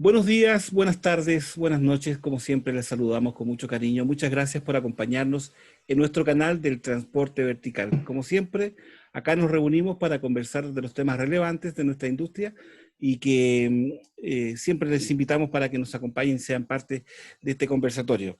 Buenos días, buenas tardes, buenas noches. Como siempre, les saludamos con mucho cariño. Muchas gracias por acompañarnos en nuestro canal del Transporte Vertical. Como siempre, acá nos reunimos para conversar de los temas relevantes de nuestra industria y que siempre les invitamos para que nos acompañen y sean parte de este conversatorio.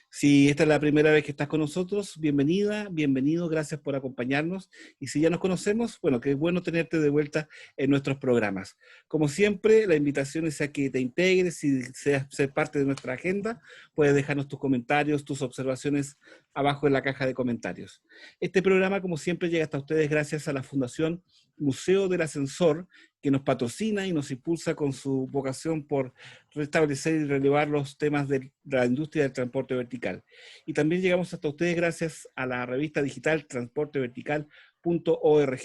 Si esta es la primera vez que estás con nosotros, bienvenida, bienvenido, gracias por acompañarnos. Y si ya nos conocemos, bueno, qué bueno tenerte de vuelta en nuestros programas. Como siempre, la invitación es a que te integres y seas ser parte de nuestra agenda. Puedes dejarnos tus comentarios, tus observaciones abajo en la caja de comentarios. Este programa, como siempre, llega hasta ustedes gracias a la Fundación Museo del Ascensor, que nos patrocina y nos impulsa con su vocación por restablecer y relevar los temas de la industria del transporte vertical. Y también llegamos hasta ustedes gracias a la revista digital transportevertical.org.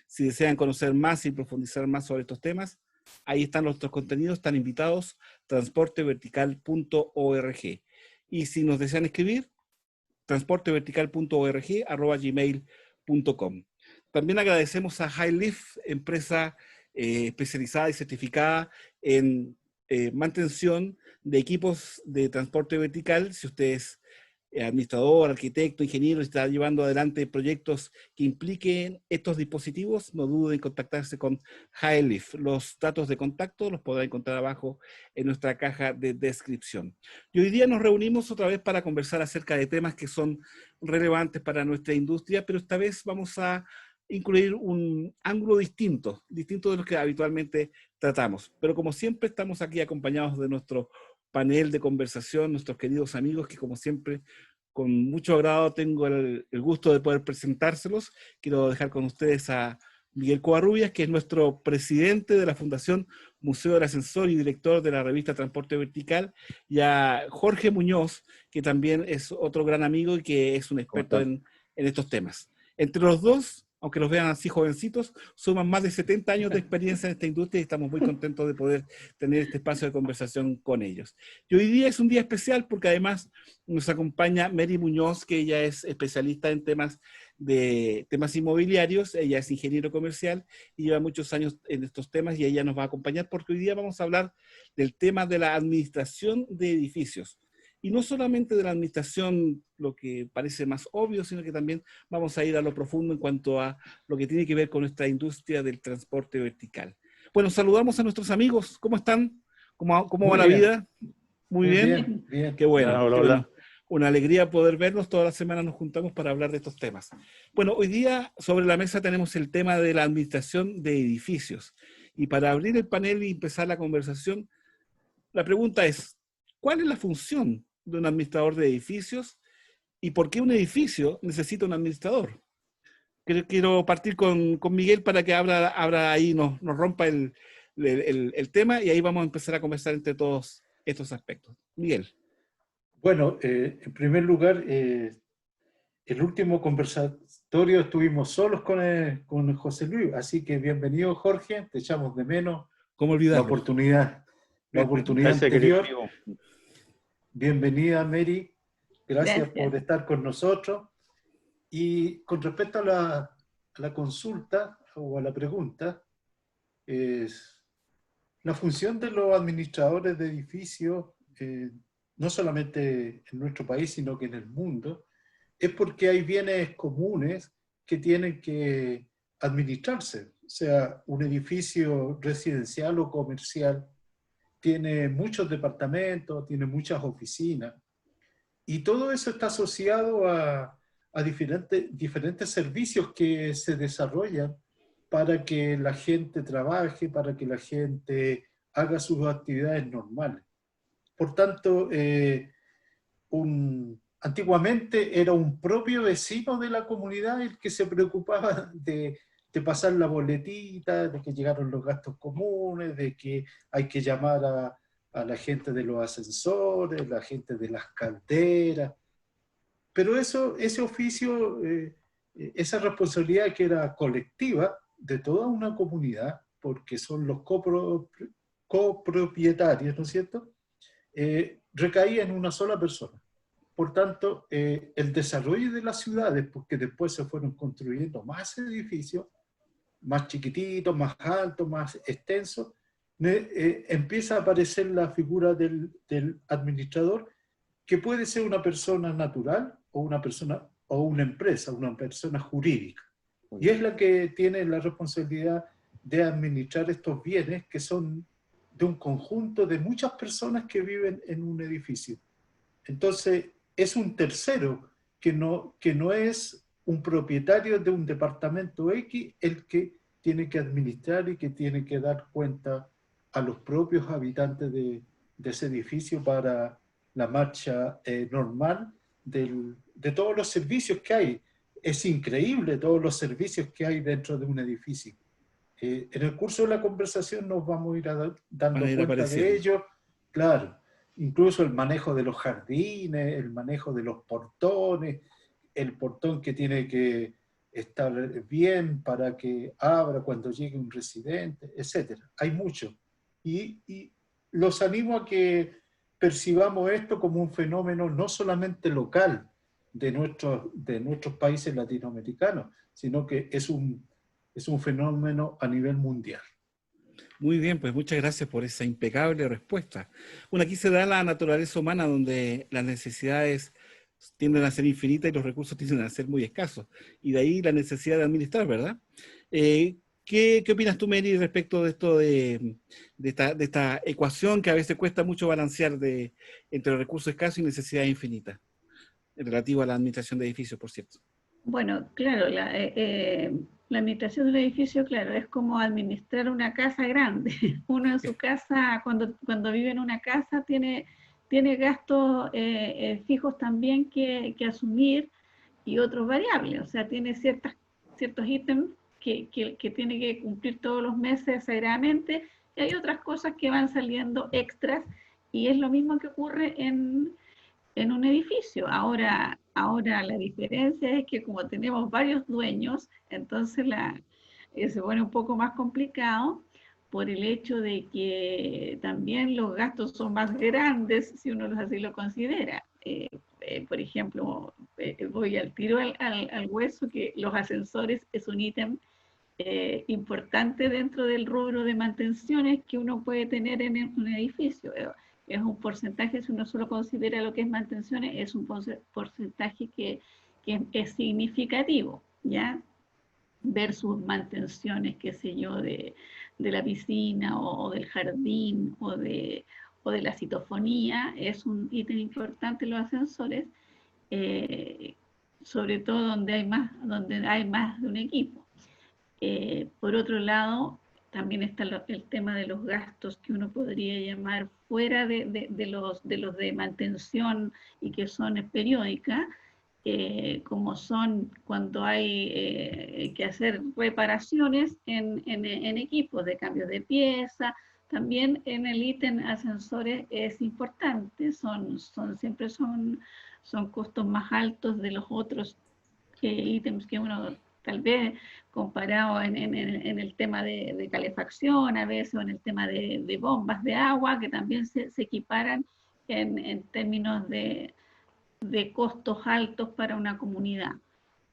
Si desean conocer más y profundizar más sobre estos temas, ahí están nuestros contenidos, están invitados, transportevertical.org. Y si nos desean escribir, transportevertical.org@gmail.com. También agradecemos a HighLift, empresa especializada y certificada en mantención de equipos de transporte vertical. Si usted es administrador, arquitecto, ingeniero, está llevando adelante proyectos que impliquen estos dispositivos, no dude en contactarse con HighLift. Los datos de contacto los podrá encontrar abajo en nuestra caja de descripción. Y hoy día nos reunimos otra vez para conversar acerca de temas que son relevantes para nuestra industria, pero esta vez vamos a incluir un ángulo distinto de lo que habitualmente tratamos. Pero como siempre estamos aquí acompañados de nuestro panel de conversación, nuestros queridos amigos que como siempre con mucho agrado tengo el gusto de poder presentárselos. Quiero dejar con ustedes a Miguel Covarrubias, que es nuestro presidente de la Fundación Museo del Ascensor y director de la revista Transporte Vertical, y a Jorge Muñoz, que también es otro gran amigo y que es un experto en estos temas. Entre los dos, aunque los vean así jovencitos, suman más de 70 años de experiencia en esta industria y estamos muy contentos de poder tener este espacio de conversación con ellos. Y hoy día es un día especial porque además nos acompaña Mary Muñoz, que ella es especialista en temas inmobiliarios. Ella es ingeniero comercial y lleva muchos años en estos temas y ella nos va a acompañar porque hoy día vamos a hablar del tema de la administración de edificios. Y no solamente de la administración, lo que parece más obvio, sino que también vamos a ir a lo profundo en cuanto a lo que tiene que ver con nuestra industria del transporte vertical. Bueno, saludamos a nuestros amigos. ¿Cómo están? ¿Cómo va Muy la bien, vida? Muy muy bien. bien, bien. Qué bueno, Hola, qué bueno. hola. Una alegría poder vernos. Todas las semanas nos juntamos para hablar de estos temas. Bueno, hoy día sobre la mesa tenemos el tema de la administración de edificios. Y para abrir el panel y empezar la conversación, la pregunta es, ¿cuál es la función de un administrador de edificios y por qué un edificio necesita un administrador? Quiero partir con Miguel para que abra ahí, nos rompa el tema y ahí vamos a empezar a conversar entre todos estos aspectos. Miguel. Bueno, en primer lugar, el último conversatorio estuvimos solos con José Luis, así que bienvenido Jorge, te echamos de menos ¿Cómo la olvidarlo? oportunidad, la oportunidad Gracias, querido anterior. amigo. Bienvenida Mary, gracias por Gracias. estar con nosotros. Y con respecto a la consulta o a la pregunta, es la función de los administradores de edificios, no solamente en nuestro país, sino que en el mundo, es porque hay bienes comunes que tienen que administrarse. O sea, un edificio residencial o comercial tiene muchos departamentos, tiene muchas oficinas, y todo eso está asociado a diferentes servicios que se desarrollan para que la gente trabaje, para que la gente haga sus actividades normales. Por tanto, antiguamente era un propio vecino de la comunidad el que se preocupaba de pasar la boletita, de que llegaron los gastos comunes, de que hay que llamar a la gente de los ascensores, la gente de las calderas. Pero ese oficio, esa responsabilidad que era colectiva de toda una comunidad, porque son los copropietarios, ¿no es cierto?, recaía en una sola persona. Por tanto, el desarrollo de las ciudades, porque después se fueron construyendo más edificios, más chiquititos, más altos, más extensos, empieza a aparecer la figura del administrador, que puede ser una persona natural o una persona o una empresa, una persona jurídica. Y es la que tiene la responsabilidad de administrar estos bienes que son de un conjunto de muchas personas que viven en un edificio. Entonces, es un tercero que no es un propietario de un departamento X el que tiene que administrar y que tiene que dar cuenta a los propios habitantes de ese edificio para la marcha normal de todos los servicios que hay. Es increíble todos los servicios que hay dentro de un edificio. En el curso de la conversación nos vamos a ir Van a dando ir cuenta de apareciendo. ello. Claro, incluso el manejo de los jardines, el manejo de los portones, el portón que tiene que estar bien para que abra cuando llegue un residente, etcétera. Hay mucho. Y los animo a que percibamos esto como un fenómeno no solamente local de nuestros países latinoamericanos, sino que es un fenómeno a nivel mundial. Muy bien, pues muchas gracias por esa impecable respuesta. Bueno, aquí se da la naturaleza humana donde las necesidades tienden a ser infinitas y los recursos tienden a ser muy escasos. Y de ahí la necesidad de administrar, ¿verdad? ¿Qué opinas tú, Mary, respecto de esto de esta ecuación que a veces cuesta mucho balancear entre recursos escasos y necesidades infinitas, relativo a la administración de edificios, por cierto? Bueno, claro, la administración de un edificio, claro, es como administrar una casa grande. Uno en su casa, cuando vive en una casa, tiene gastos fijos también que asumir y otros variables. O sea, tiene ciertos ítems que tiene que cumplir todos los meses sagradamente, y hay otras cosas que van saliendo extras, y es lo mismo que ocurre en un edificio. Ahora la diferencia es que como tenemos varios dueños, entonces se pone un poco más complicado por el hecho de que también los gastos son más grandes si uno así lo considera. Por ejemplo, voy al tiro al hueso que los ascensores es un ítem importante dentro del rubro de mantenciones que uno puede tener en un edificio. Es un porcentaje, si uno solo considera lo que es mantenciones, es un porcentaje que es significativo, ¿ya? Versus mantenciones, qué sé yo, de la piscina o del jardín o de la citofonía, es un ítem importante los ascensores, eh, sobre todo donde hay más de un equipo. Por otro lado, también está el tema de los gastos que uno podría llamar fuera de los de mantención y que son periódicas, como son cuando hay que hacer reparaciones en equipos de cambios de pieza. También en el ítem ascensores es importante, siempre son costos más altos de los otros ítems que uno tal vez comparado en el tema de calefacción a veces, o en el tema de bombas de agua, que también se equiparan en términos de costos altos para una comunidad.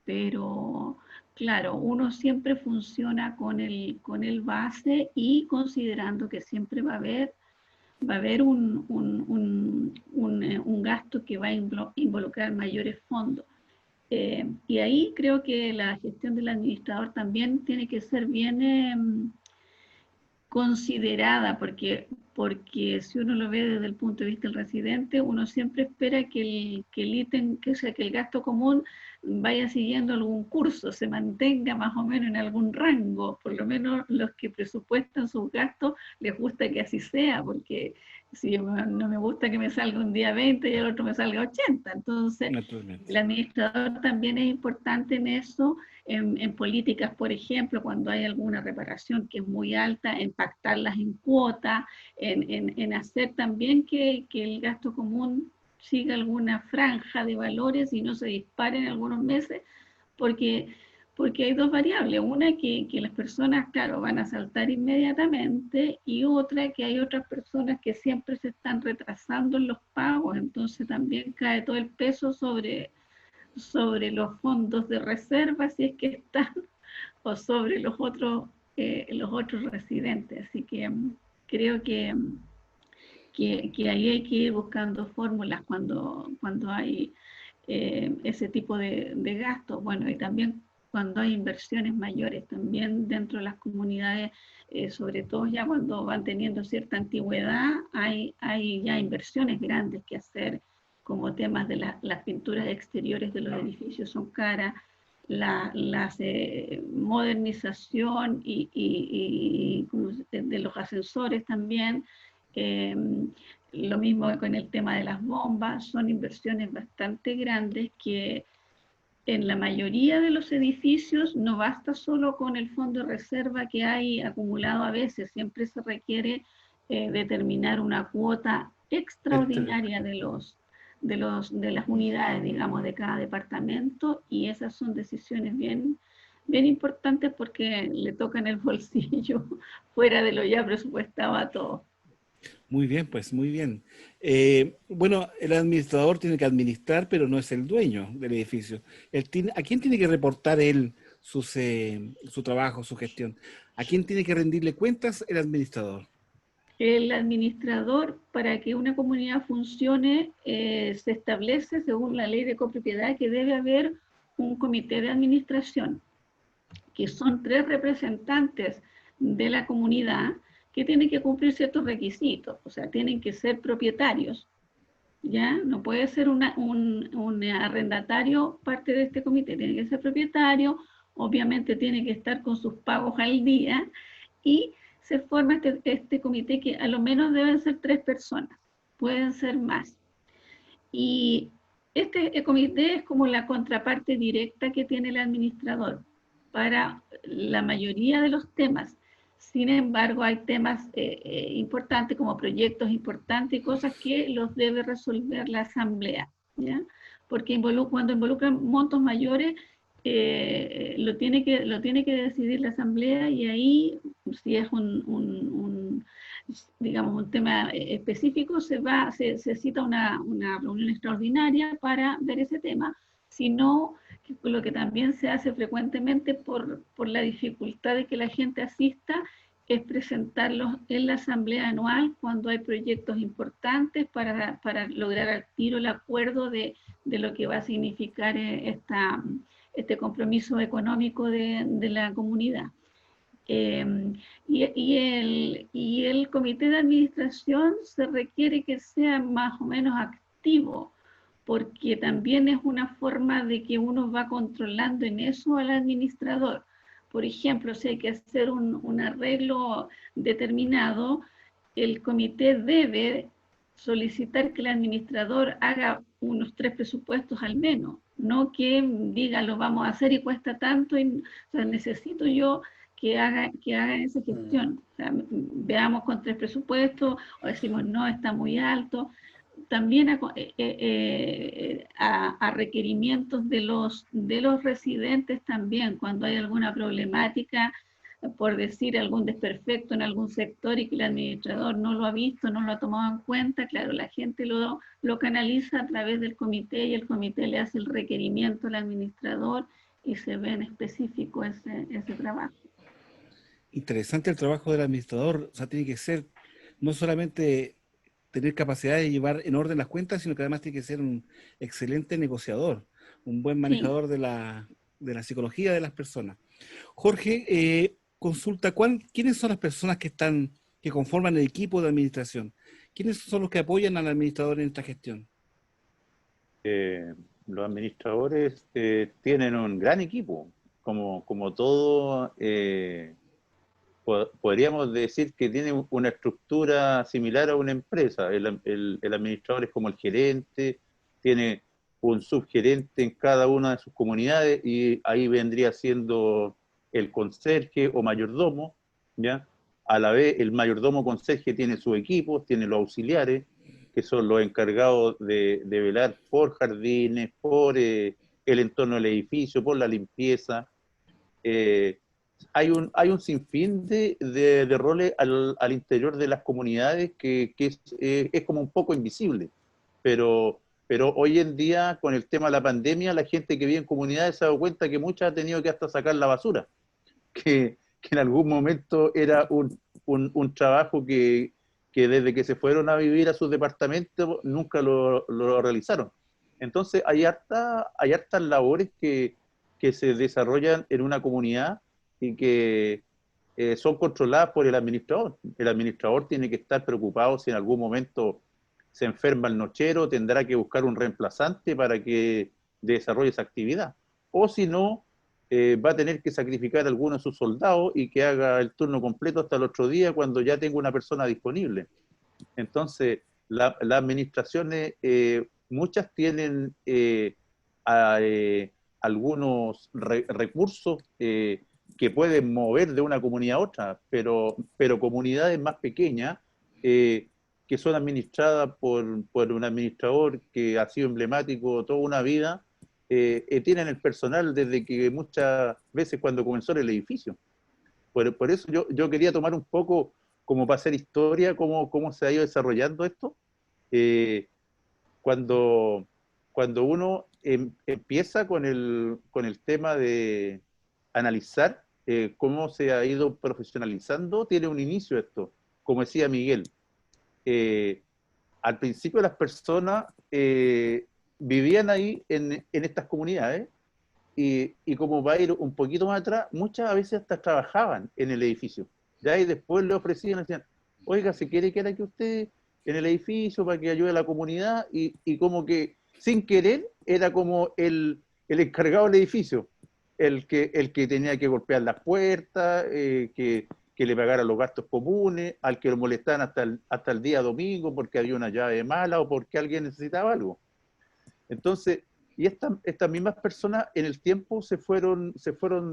Pero claro, uno siempre funciona con el base y considerando que siempre va a haber un gasto que va a involucrar mayores fondos. Y ahí creo que la gestión del administrador también tiene que ser bien considerada, porque si uno lo ve desde el punto de vista del residente, uno siempre espera que el ítem, que el gasto común vaya siguiendo algún curso, se mantenga más o menos en algún rango. Por lo menos los que presupuestan sus gastos les gusta que así sea, porque si no me gusta que me salga un día 20 y el otro me salga 80. Entonces, el administrador también es importante en eso, en políticas, por ejemplo, cuando hay alguna reparación que es muy alta, en pactarlas en cuota, en hacer también que el gasto común siga alguna franja de valores y no se dispare en algunos meses, porque hay dos variables. Una, que las personas, claro, van a saltar inmediatamente, y otra, que hay otras personas que siempre se están retrasando en los pagos, entonces también cae todo el peso sobre los fondos de reserva, si es que están, o sobre los otros residentes. Así que creo que ahí hay que ir buscando fórmulas cuando hay ese tipo de gastos. Bueno, y también cuando hay inversiones mayores, también dentro de las comunidades, sobre todo ya cuando van teniendo cierta antigüedad, hay ya inversiones grandes que hacer, como temas de las pinturas exteriores de los edificios son caras, la modernización de los ascensores también. Eh, lo mismo con el tema de las bombas, son inversiones bastante grandes que en la mayoría de los edificios no basta solo con el fondo de reserva que hay acumulado a veces, siempre se requiere determinar una cuota extraordinaria de las unidades, digamos, de cada departamento, y esas son decisiones bien importantes porque le tocan el bolsillo fuera de lo ya presupuestado a todos. Muy bien, pues muy bien. Bueno, el administrador tiene que administrar, pero no es el dueño del edificio. ¿A quién tiene que reportar él su trabajo, su gestión? ¿A quién tiene que rendirle cuentas el administrador? El administrador, para que una comunidad funcione, se establece según la ley de copropiedad que debe haber un comité de administración, que son 3 representantes de la comunidad que tienen que cumplir ciertos requisitos, o sea, tienen que ser propietarios, ¿ya? No puede ser un arrendatario parte de este comité, tiene que ser propietario, obviamente tiene que estar con sus pagos al día, y se forma este comité que a lo menos deben ser 3 personas, pueden ser más. Y este comité es como la contraparte directa que tiene el administrador para la mayoría de los temas. Sin embargo, hay temas importantes como proyectos importantes y cosas que los debe resolver la asamblea, ¿ya? Porque cuando involucran montos mayores, lo tiene que decidir la asamblea, y ahí, si es digamos, un tema específico, se cita una reunión extraordinaria para ver ese tema. Si no, lo que también se hace frecuentemente por la dificultad de que la gente asista, es presentarlos en la asamblea anual cuando hay proyectos importantes para lograr al tiro el acuerdo de lo que va a significar este compromiso económico de la comunidad. Y el comité de administración se requiere que sea más o menos activo, porque también es una forma de que uno va controlando en eso al administrador. Por ejemplo, si hay que hacer un arreglo determinado, el comité debe solicitar que el administrador haga unos 3 presupuestos al menos, no que diga lo vamos a hacer y cuesta tanto, o sea, necesito yo que hagan esa gestión. O sea, veamos con 3 presupuestos, o decimos no, está muy alto. También a requerimientos de los residentes también, cuando hay alguna problemática, por decir algún desperfecto en algún sector y que el administrador no lo ha visto, no lo ha tomado en cuenta, claro, la gente lo canaliza a través del comité, y el comité le hace el requerimiento al administrador y se ve en específico ese trabajo. Interesante el trabajo del administrador. O sea, tiene que ser no solamente tener capacidad de llevar en orden las cuentas, sino que además tiene que ser un excelente negociador, un buen manejador de la psicología de las personas. Jorge, consulta, ¿quiénes son las personas que conforman el equipo de administración? ¿Quiénes son los que apoyan al administrador en esta gestión? Los administradores tienen un gran equipo, como todo, podríamos decir que tiene una estructura similar a una empresa. El administrador es como el gerente, tiene un subgerente en cada una de sus comunidades, y ahí vendría siendo el conserje o mayordomo, ¿ya? A la vez, el mayordomo conserje tiene su equipo, tiene los auxiliares, que son los encargados de velar por jardines, por el entorno del edificio, por la limpieza. Hay un sinfín de roles al interior de las comunidades que es como un poco invisible, pero hoy en día, con el tema de la pandemia, la gente que vive en comunidades se ha dado cuenta que muchas ha tenido que hasta sacar la basura, que en algún momento era un trabajo que desde que se fueron a vivir a sus departamentos nunca lo realizaron. Entonces hay hartas labores que se desarrollan en una comunidad y que son controladas por el administrador. El administrador tiene que estar preocupado si en algún momento se enferma el nochero, tendrá que buscar un reemplazante para que desarrolle esa actividad. O si no, va a tener que sacrificar a alguno de sus soldados y que haga el turno completo hasta el otro día cuando ya tenga una persona disponible. Entonces, las administraciones, muchas tienen algunos recursos que pueden mover de una comunidad a otra, pero comunidades más pequeñas que son administradas por un administrador que ha sido emblemático toda una vida, tienen el personal desde que muchas veces cuando comenzó el edificio. Por eso yo quería tomar un poco como para hacer historia, cómo se ha ido desarrollando esto. Cuando uno empieza con el tema de analizar cómo se ha ido profesionalizando, tiene un inicio esto. Como decía Miguel, al principio las personas vivían ahí en estas comunidades y como va a ir un poquito más atrás, muchas veces hasta trabajaban en el edificio. Ya y después le ofrecían, decían, oiga, ¿se quiere quedar aquí usted en el edificio para que ayude a la comunidad? Y como que sin querer era como el encargado del edificio, el que tenía que golpear las puertas, que le pagara los gastos comunes, al que lo molestaban hasta el día domingo porque había una llave mala o porque alguien necesitaba algo. Entonces, y estas mismas personas en el tiempo se fueron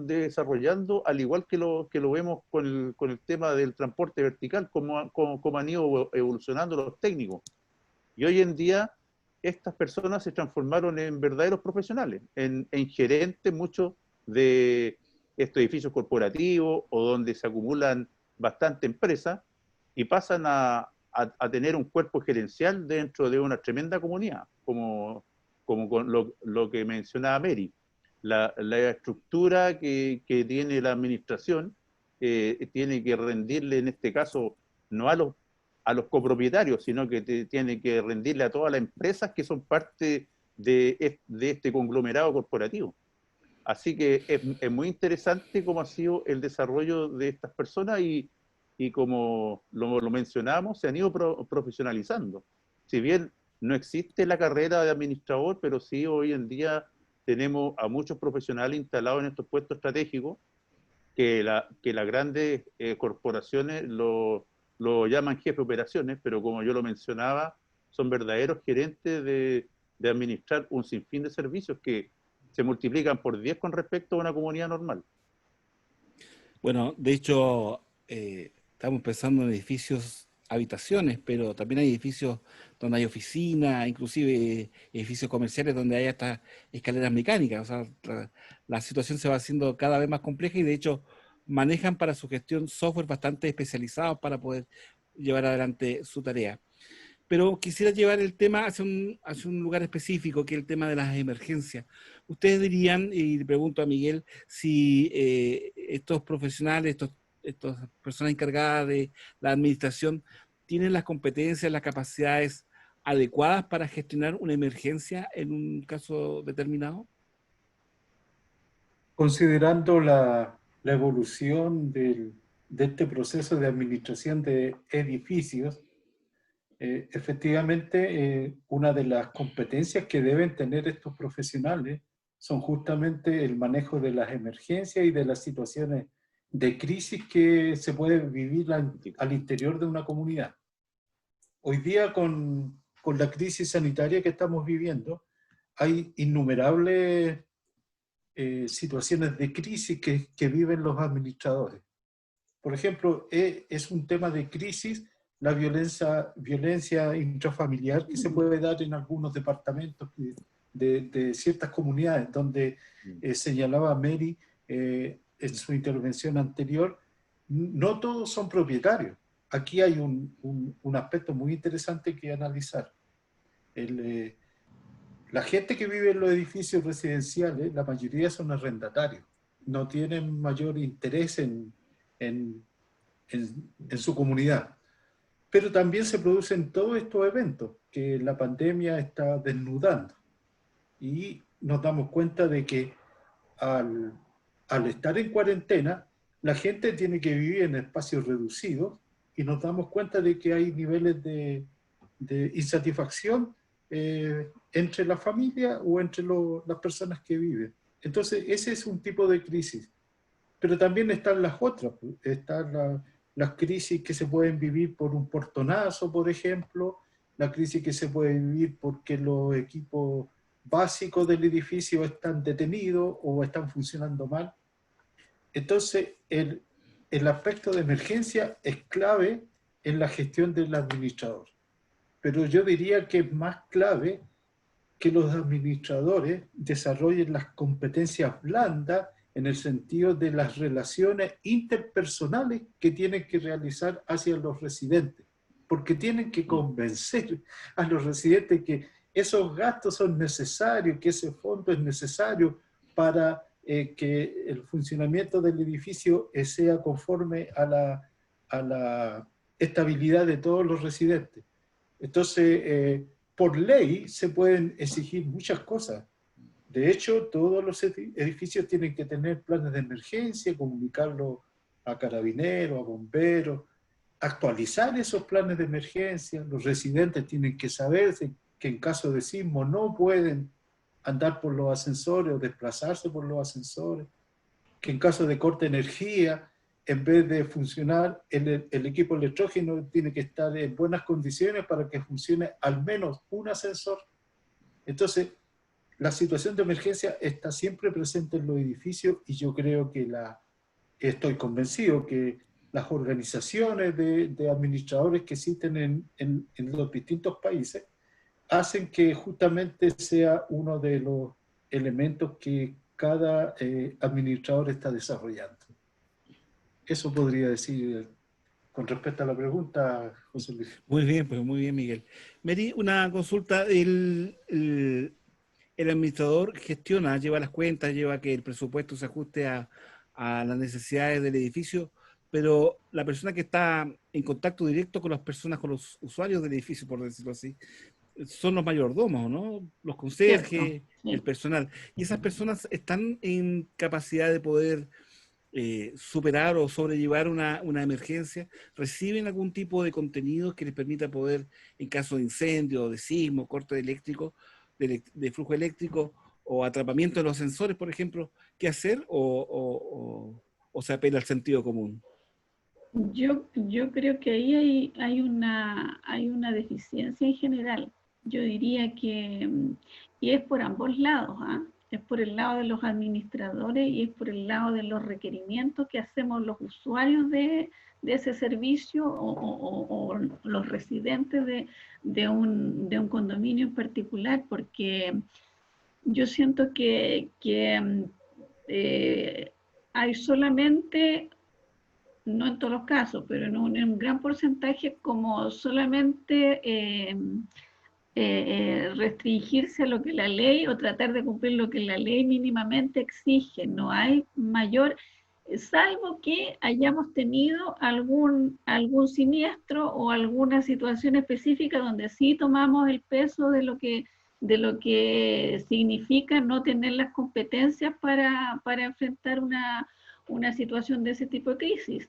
desarrollando, al igual que lo vemos con el tema del transporte vertical, como han ido evolucionando los técnicos. Y hoy en día estas personas se transformaron en verdaderos profesionales, en gerentes muchos de estos edificios corporativos o donde se acumulan bastante empresas y pasan a tener un cuerpo gerencial dentro de una tremenda comunidad, como con lo que mencionaba Mary. La estructura que tiene la administración tiene que rendirle, en este caso, no a los copropietarios, sino que tiene que rendirle a todas las empresas que son parte de este conglomerado corporativo. Así que es muy interesante cómo ha sido el desarrollo de estas personas y como lo mencionamos, se han ido profesionalizando. Si bien no existe la carrera de administrador, pero sí hoy en día tenemos a muchos profesionales instalados en estos puestos estratégicos que las grandes corporaciones lo llaman jefe de operaciones, pero como yo lo mencionaba, son verdaderos gerentes de administrar un sinfín de servicios que se multiplican por 10 con respecto a una comunidad normal. Bueno, de hecho, estamos pensando en edificios, habitaciones, pero también hay edificios donde hay oficinas, inclusive edificios comerciales donde hay hasta escaleras mecánicas. O sea, la situación se va haciendo cada vez más compleja y de hecho manejan para su gestión software bastante especializados para poder llevar adelante su tarea. Pero quisiera llevar el tema hacia un lugar específico, que es el tema de las emergencias. Ustedes dirían, y le pregunto a Miguel, si estos profesionales, estas personas encargadas de la administración, tienen las competencias, las capacidades adecuadas para gestionar una emergencia en un caso determinado. Considerando la evolución de este proceso de administración de edificios, efectivamente, una de las competencias que deben tener estos profesionales son justamente el manejo de las emergencias y de las situaciones de crisis que se pueden vivir al interior de una comunidad. Hoy día, con la crisis sanitaria que estamos viviendo, hay innumerables situaciones de crisis que viven los administradores. Por ejemplo, es un tema de crisis la violencia intrafamiliar que se puede dar en algunos departamentos de ciertas comunidades, donde señalaba Mary en su intervención anterior, no todos son propietarios. Aquí hay un aspecto muy interesante que analizar. La gente que vive en los edificios residenciales, la mayoría son arrendatarios, no tienen mayor interés en en su comunidad. Pero también se producen todos estos eventos que la pandemia está desnudando. Y nos damos cuenta de que al estar en cuarentena, la gente tiene que vivir en espacios reducidos y nos damos cuenta de que hay niveles de insatisfacción entre la familia o entre las personas que viven. Entonces, ese es un tipo de crisis. Pero también están las otras, están las crisis que se pueden vivir por un portonazo, por ejemplo, la crisis que se puede vivir porque los equipos básicos del edificio están detenidos o están funcionando mal. Entonces, el aspecto de emergencia es clave en la gestión del administrador. Pero yo diría que es más clave que los administradores desarrollen las competencias blandas en el sentido de las relaciones interpersonales que tienen que realizar hacia los residentes, porque tienen que convencer a los residentes que esos gastos son necesarios, que ese fondo es necesario para que el funcionamiento del edificio sea conforme a la estabilidad de todos los residentes. Entonces, por ley se pueden exigir muchas cosas. De hecho, todos los edificios tienen que tener planes de emergencia, comunicarlo a carabineros, a bomberos, actualizar esos planes de emergencia. Los residentes tienen que saber que en caso de sismo no pueden andar por los ascensores o desplazarse por los ascensores, que en caso de corte de energía, en vez de funcionar, el equipo electrógeno tiene que estar en buenas condiciones para que funcione al menos un ascensor. Entonces, la situación de emergencia está siempre presente en los edificios y yo creo que estoy convencido que las organizaciones de administradores que existen en los distintos países hacen que justamente sea uno de los elementos que cada administrador está desarrollando. Eso podría decir con respecto a la pregunta, José Luis. Muy bien, pues muy bien, Miguel. Mary, una consulta. El administrador gestiona, lleva las cuentas, lleva que el presupuesto se ajuste a las necesidades del edificio, pero la persona que está en contacto directo con las personas, con los usuarios del edificio, por decirlo así, son los mayordomos, ¿no? Los conserjes, sí. el personal. Y esas personas están en capacidad de poder superar o sobrellevar una emergencia, reciben algún tipo de contenido que les permita poder, en caso de incendio, de sismo, corte eléctrico, de flujo eléctrico o atrapamiento de los sensores, por ejemplo, qué hacer o se apela al sentido común. Yo creo que ahí hay una deficiencia en general. Yo diría que, y es por ambos lados, ¿ah? Es por el lado de los administradores y es por el lado de los requerimientos que hacemos los usuarios de ese servicio o los residentes de un condominio en particular, porque yo siento que hay solamente, no en todos los casos, pero en un gran porcentaje, como solamente restringirse a lo que la ley o tratar de cumplir lo que la ley mínimamente exige. No hay mayor, salvo que hayamos tenido algún siniestro o alguna situación específica donde sí tomamos el peso de lo que significa no tener las competencias para enfrentar una situación de ese tipo de crisis.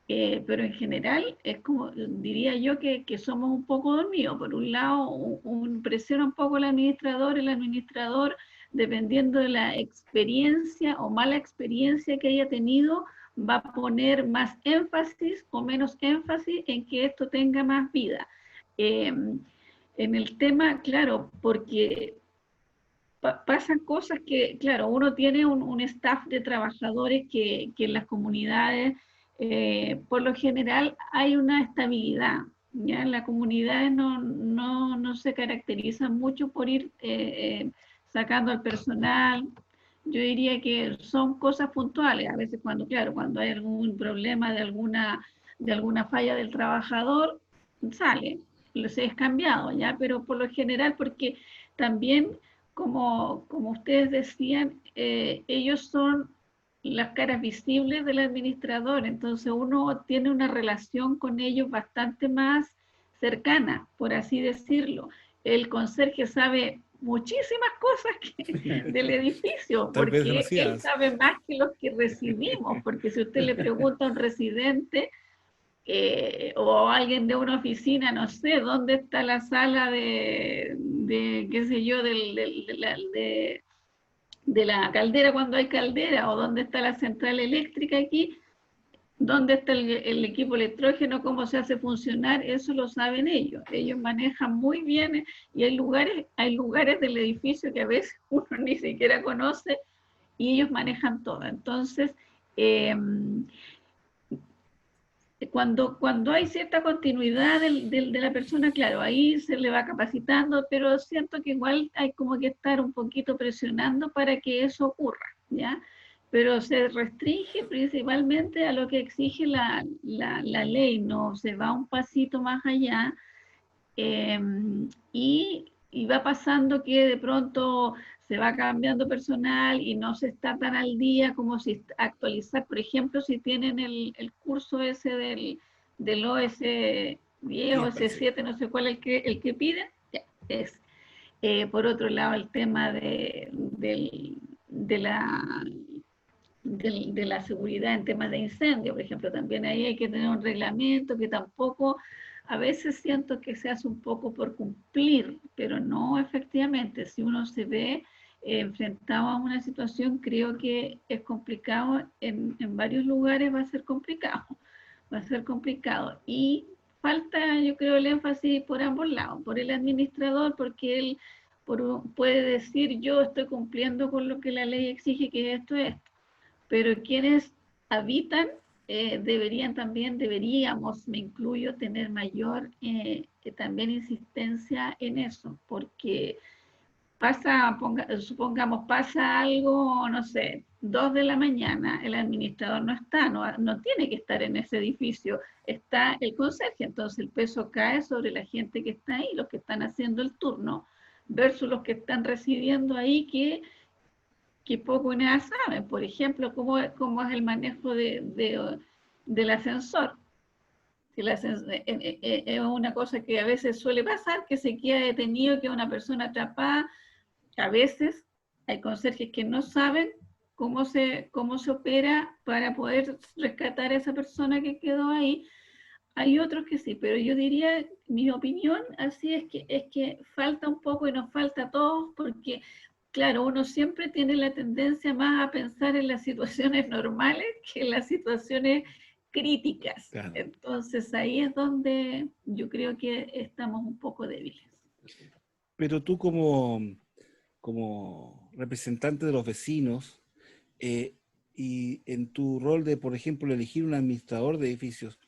Pero en general es como, diría yo, que somos un poco dormidos. Por un lado, presiona un poco el administrador, dependiendo de la experiencia o mala experiencia que haya tenido, va a poner más énfasis o menos énfasis en que esto tenga más vida. En el tema, claro, porque pasan cosas que, claro, uno tiene un staff de trabajadores que en las comunidades, por lo general hay una estabilidad, ¿ya? Las comunidades no se caracterizan mucho por ir sacando al personal. Yo diría que son cosas puntuales, a veces cuando hay algún problema de alguna falla del trabajador, sale, se es cambiado, ¿ya? Pero por lo general, porque también, como ustedes decían, ellos son las caras visibles del administrador, entonces uno tiene una relación con ellos bastante más cercana, por así decirlo. El conserje sabe muchísimas cosas del edificio, Tal vez porque él demasiadas. sabe más que los que recibimos, porque si usted le pregunta a un residente o a alguien de una oficina, no sé, ¿dónde está la sala de qué sé yo, de la caldera cuando hay caldera, o dónde está la central eléctrica aquí, dónde está el equipo electrógeno, cómo se hace funcionar? Eso lo saben ellos. Ellos manejan muy bien, y hay lugares del edificio que a veces uno ni siquiera conoce y ellos manejan todo. Entonces, cuando hay cierta continuidad de la persona, claro, ahí se le va capacitando, pero siento que igual hay como que estar un poquito presionando para que eso ocurra, ¿ya? Pero se restringe principalmente a lo que exige la ley, no se va un pasito más allá, eh, y va pasando que de pronto se va cambiando personal y no se está tan al día como si actualizar, por ejemplo, si tienen el curso ese del OS10 o OS7, no sé cuál es el que piden, ya, es. Por otro lado, el tema de la seguridad en temas de incendio, por ejemplo, también ahí hay que tener un reglamento que tampoco, a veces siento que se hace un poco por cumplir, pero no efectivamente. Si uno se ve enfrentado a una situación, creo que es complicado, en varios lugares va a ser complicado. Y falta, yo creo, el énfasis por ambos lados, por el administrador, porque él puede decir, yo estoy cumpliendo con lo que la ley exige, que esto es, pero quienes habitan deberíamos, me incluyo, tener mayor también insistencia en eso, porque supongamos, pasa algo, no sé, 2 de la mañana, el administrador no está, no tiene que estar en ese edificio, está el conserje, entonces el peso cae sobre la gente que está ahí, los que están haciendo el turno, versus los que están recibiendo ahí, que poco y nada saben. Por ejemplo, cómo es el manejo del ascensor. Es una cosa que a veces suele pasar, que se queda detenido, que una persona atrapada. A veces hay conserjes que no saben cómo se opera para poder rescatar a esa persona que quedó ahí. Hay otros que sí, pero yo diría, mi opinión así es que falta un poco y nos falta a todos, porque claro, uno siempre tiene la tendencia más a pensar en las situaciones normales que en las situaciones críticas. Claro. Entonces ahí es donde yo creo que estamos un poco débiles. Pero tú como representante de los vecinos, y en tu rol de, por ejemplo, elegir un administrador de edificios,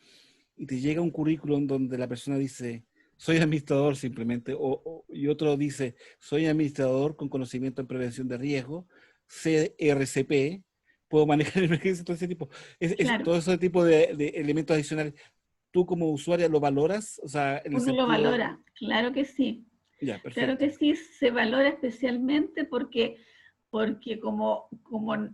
y te llega un currículum donde la persona dice, soy administrador simplemente, y otro dice, soy administrador con conocimiento en prevención de riesgo, CRCP, puedo manejar emergencias, todo ese tipo, Claro. todo ese tipo de elementos adicionales. ¿Tú como usuaria lo valoras? O sea, en el Uno lo sentido... valora, claro que sí. Ya, Claro perfecto. que sí, se valora especialmente porque como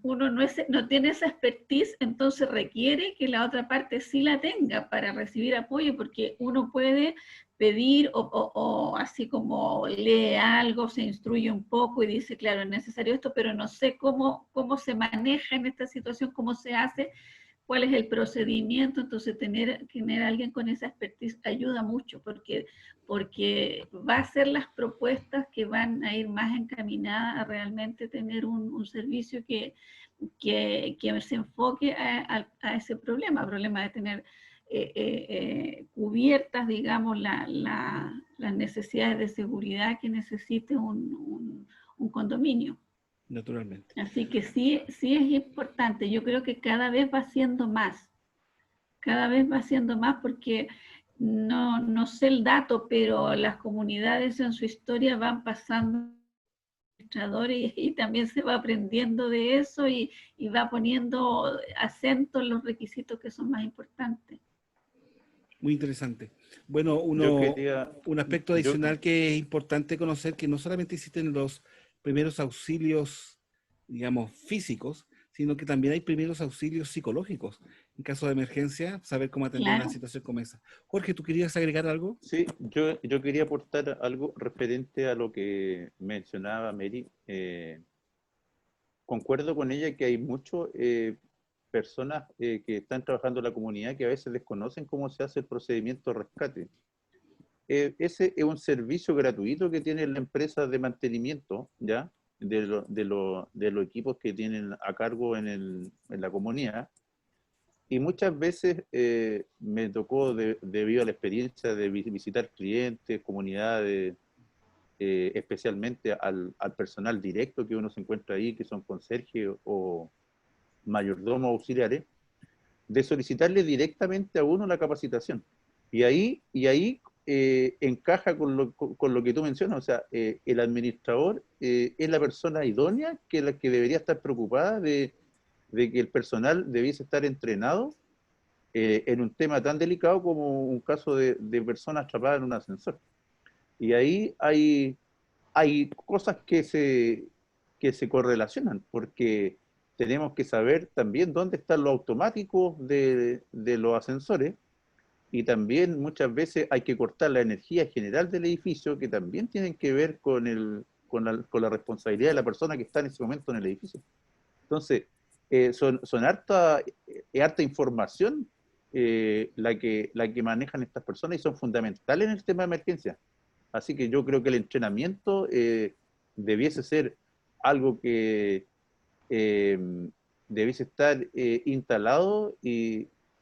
uno no tiene esa expertise, entonces requiere que la otra parte sí la tenga para recibir apoyo, porque uno puede pedir o así como lee algo, se instruye un poco y dice, claro, es necesario esto, pero no sé cómo se maneja en esta situación, cómo se hace, cuál es el procedimiento. Entonces tener a alguien con esa expertise ayuda mucho, porque va a ser las propuestas que van a ir más encaminadas a realmente tener un servicio que se enfoque a ese problema de tener cubiertas, digamos, las necesidades de seguridad que necesite un condominio. Naturalmente. Así que sí es importante. Yo creo que cada vez va siendo más, porque no sé el dato, pero las comunidades en su historia van pasando administradores y también se va aprendiendo de eso y va poniendo acento en los requisitos que son más importantes. Muy interesante. Bueno, Yo quería, un aspecto yo, adicional que es importante conocer, que no solamente existen los primeros auxilios, digamos, físicos, sino que también hay primeros auxilios psicológicos. En caso de emergencia, saber cómo atender una Claro. situación como esa. Jorge, ¿tú querías agregar algo? Sí, yo quería aportar algo referente a lo que mencionaba Mary. Concuerdo con ella que hay muchas personas que están trabajando en la comunidad que a veces desconocen cómo se hace el procedimiento de rescate. Ese es un servicio gratuito que tiene la empresa de mantenimiento, ¿ya? De los equipos que tienen a cargo en la comunidad. Y muchas veces me tocó, debido a la experiencia de visitar clientes, comunidades, especialmente al personal directo que uno se encuentra ahí, que son conserjes o mayordomos auxiliares, de solicitarle directamente a uno la capacitación. Y ahí encaja con lo que tú mencionas, o sea, el administrador es la persona idónea que debería estar preocupada de que el personal debiese estar entrenado en un tema tan delicado como un caso de personas atrapadas en un ascensor. Y ahí hay cosas que se correlacionan, porque tenemos que saber también dónde están los automáticos de los ascensores, y también muchas veces hay que cortar la energía general del edificio, que también tienen que ver con la responsabilidad de la persona que está en ese momento en el edificio. Entonces, son harta información la que manejan estas personas, y son fundamentales en el tema de emergencia. Así que yo creo que el entrenamiento debiese ser algo que debiese estar instalado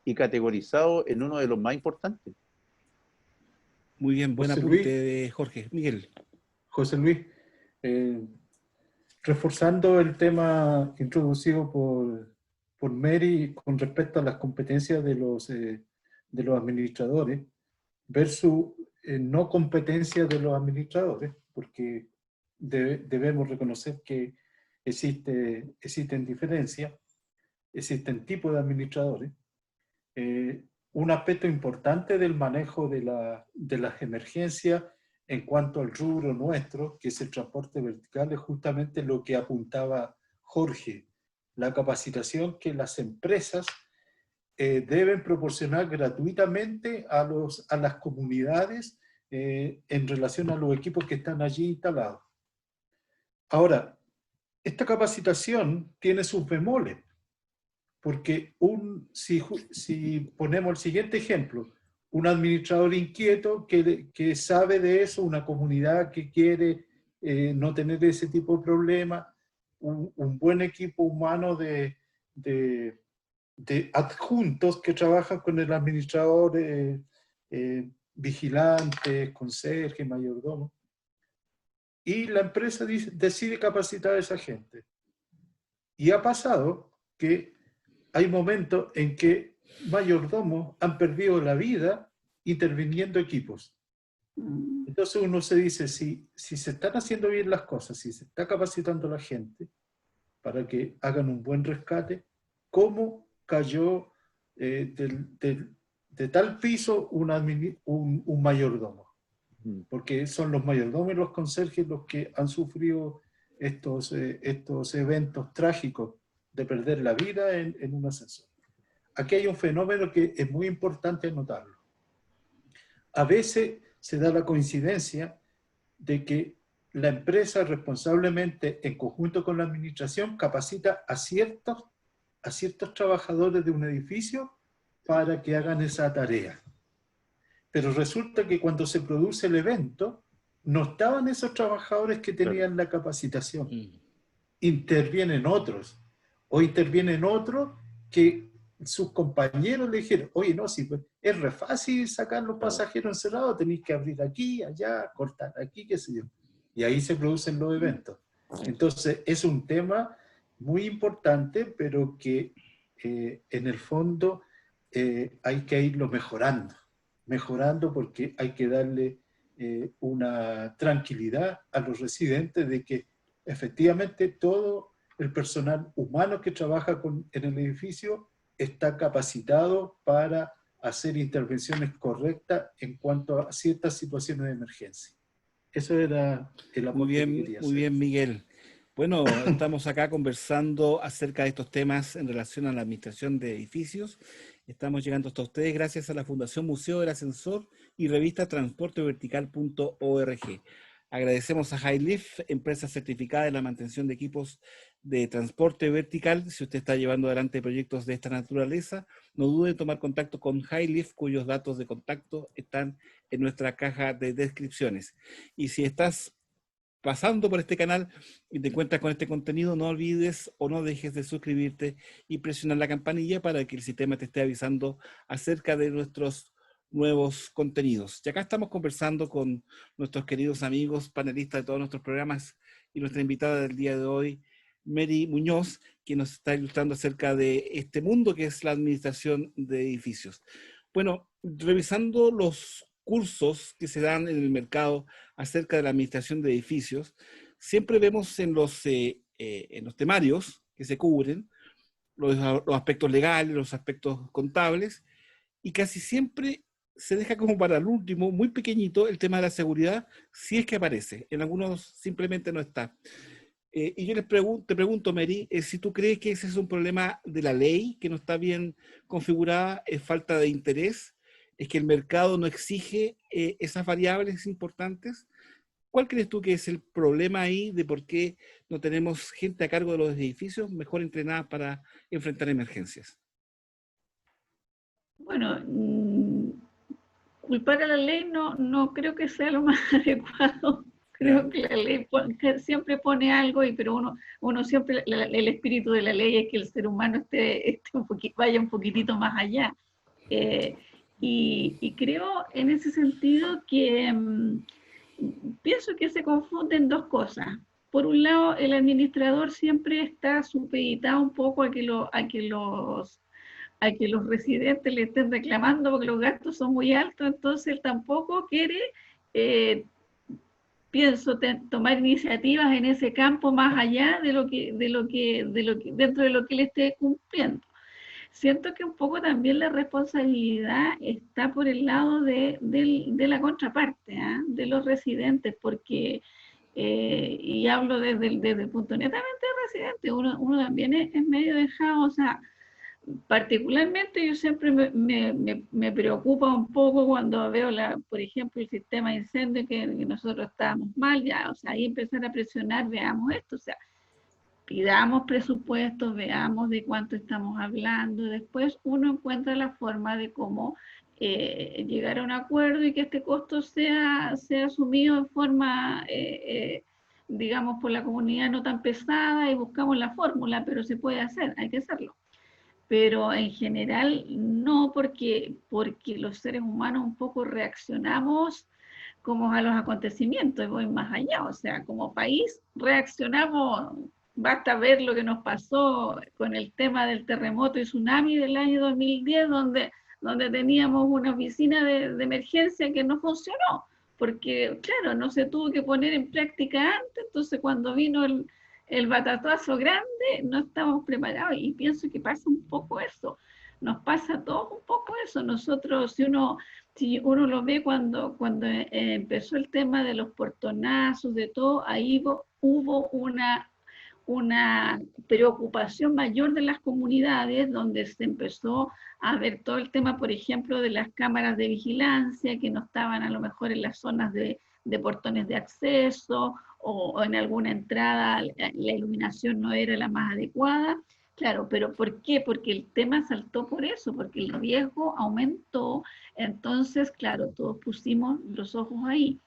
y categorizado en uno de los más importantes. Muy bien, buen José apunte Luis. de Jorge. Miguel. José Luis, reforzando el tema introducido por Mary con respecto a las competencias de los administradores versus no competencias de los administradores, porque debemos reconocer que existen diferencias, existen tipos de administradores. Un aspecto importante del manejo de las emergencias en cuanto al rubro nuestro, que es el transporte vertical, es justamente lo que apuntaba Jorge, la capacitación que las empresas deben proporcionar gratuitamente a las comunidades en relación a los equipos que están allí instalados. Ahora, esta capacitación tiene sus bemoles, porque si ponemos el siguiente ejemplo, un administrador inquieto que sabe de eso, una comunidad que quiere no tener ese tipo de problemas, un buen equipo humano de adjuntos que trabajan con el administrador, vigilantes, conserje, mayordomo, y la empresa decide capacitar a esa gente. Y ha pasado que hay momentos en que mayordomos han perdido la vida interviniendo equipos. Entonces uno se dice, si se están haciendo bien las cosas, si se está capacitando a la gente para que hagan un buen rescate, ¿cómo cayó de tal piso un mayordomo? Porque son los mayordomos y los conserjes los que han sufrido estos eventos trágicos de perder la vida en un ascensor. Aquí hay un fenómeno que es muy importante notarlo. A veces se da la coincidencia de que la empresa responsablemente, en conjunto con la administración, capacita a ciertos trabajadores de un edificio para que hagan esa tarea. Pero resulta que cuando se produce el evento, no estaban esos trabajadores que tenían la capacitación. Intervienen otros. O intervienen otros que sus compañeros le dijeron, oye, no, si es re fácil sacar los pasajeros encerrados, tenéis que abrir aquí, allá, cortar aquí, qué sé yo. Y ahí se producen los eventos. Entonces, es un tema muy importante, pero que en el fondo hay que irlo mejorando porque hay que darle una tranquilidad a los residentes de que efectivamente todo el personal humano que trabaja en el edificio está capacitado para hacer intervenciones correctas en cuanto a ciertas situaciones de emergencia. Eso era el aporte que quería hacer. Muy bien, Miguel. Bueno, estamos acá conversando acerca de estos temas en relación a la administración de edificios. Estamos llegando hasta ustedes gracias a la Fundación Museo del Ascensor y revista transportevertical.org. Agradecemos a HighLift, empresa certificada en la mantención de equipos de transporte vertical. Si usted está llevando adelante proyectos de esta naturaleza, no dude en tomar contacto con HighLift, cuyos datos de contacto están en nuestra caja de descripciones. Y si estás pasando por este canal y te encuentras con este contenido, no olvides o no dejes de suscribirte y presionar la campanilla para que el sistema te esté avisando acerca de nuestros nuevos contenidos. Y acá estamos conversando con nuestros queridos amigos panelistas de todos nuestros programas y nuestra invitada del día de hoy, Mary Muñoz, quien nos está ilustrando acerca de este mundo que es la administración de edificios. Bueno, revisando los cursos que se dan en el mercado acerca de la administración de edificios, siempre vemos en los temarios que se cubren los aspectos legales, los aspectos contables, y casi siempre se deja como para el último, muy pequeñito, el tema de la seguridad, si es que aparece. En algunos simplemente no está. Y yo te pregunto, Mary, si tú crees que ese es un problema de la ley, que no está bien configurada, es falta de interés, es que el mercado no exige esas variables importantes. ¿Cuál crees tú que es el problema ahí de por qué no tenemos gente a cargo de los edificios mejor entrenada para enfrentar emergencias? Bueno, culpar a la ley no creo que sea lo más adecuado. Creo que la ley que siempre pone algo, pero uno siempre, el espíritu de la ley es que el ser humano vaya un poquitito más allá. Y creo en ese sentido que pienso que se confunden dos cosas. Por un lado, el administrador siempre está supeditado un poco a que los residentes le estén reclamando porque los gastos son muy altos, entonces él tampoco quiere, pienso, tomar iniciativas en ese campo más allá dentro de lo que él esté cumpliendo. Siento que un poco también la responsabilidad está por el lado de la contraparte, ¿eh? De los residentes, porque, y hablo desde el punto netamente de residente, uno también es medio dejado, o sea, particularmente yo siempre me preocupa un poco cuando veo, por ejemplo, el sistema de incendio, que nosotros estábamos mal, ya, o sea, ahí empezar a presionar, veamos esto, o sea, pidamos presupuestos, veamos de cuánto estamos hablando, después uno encuentra la forma de cómo llegar a un acuerdo y que este costo sea asumido de forma, digamos, por la comunidad no tan pesada, y buscamos la fórmula, pero se puede hacer, hay que hacerlo. Pero en general no, porque los seres humanos un poco reaccionamos como a los acontecimientos, y voy más allá, o sea, como país reaccionamos. Basta ver lo que nos pasó con el tema del terremoto y tsunami del año 2010, donde teníamos una oficina de emergencia que no funcionó, porque, claro, no se tuvo que poner en práctica antes, entonces cuando vino el batatazo grande, no estábamos preparados, y pienso que pasa un poco eso, nos pasa a todos un poco eso. Nosotros, si uno lo ve cuando empezó el tema de los portonazos, de todo, ahí hubo una preocupación mayor de las comunidades, donde se empezó a ver todo el tema, por ejemplo, de las cámaras de vigilancia, que no estaban a lo mejor en las zonas de portones de acceso, o en alguna entrada la iluminación no era la más adecuada. Claro, pero ¿por qué? Porque el tema saltó por eso, porque el riesgo aumentó, entonces, claro, todos pusimos los ojos ahí.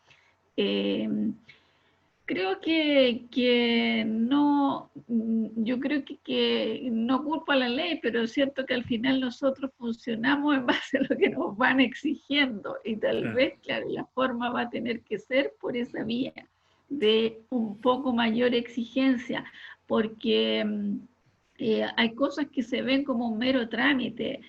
Creo que no, yo creo que no culpo a la ley, pero es cierto que al final nosotros funcionamos en base a lo que nos van exigiendo, y tal vez, claro, la forma va a tener que ser por esa vía de un poco mayor exigencia, porque hay cosas que se ven como un mero trámite.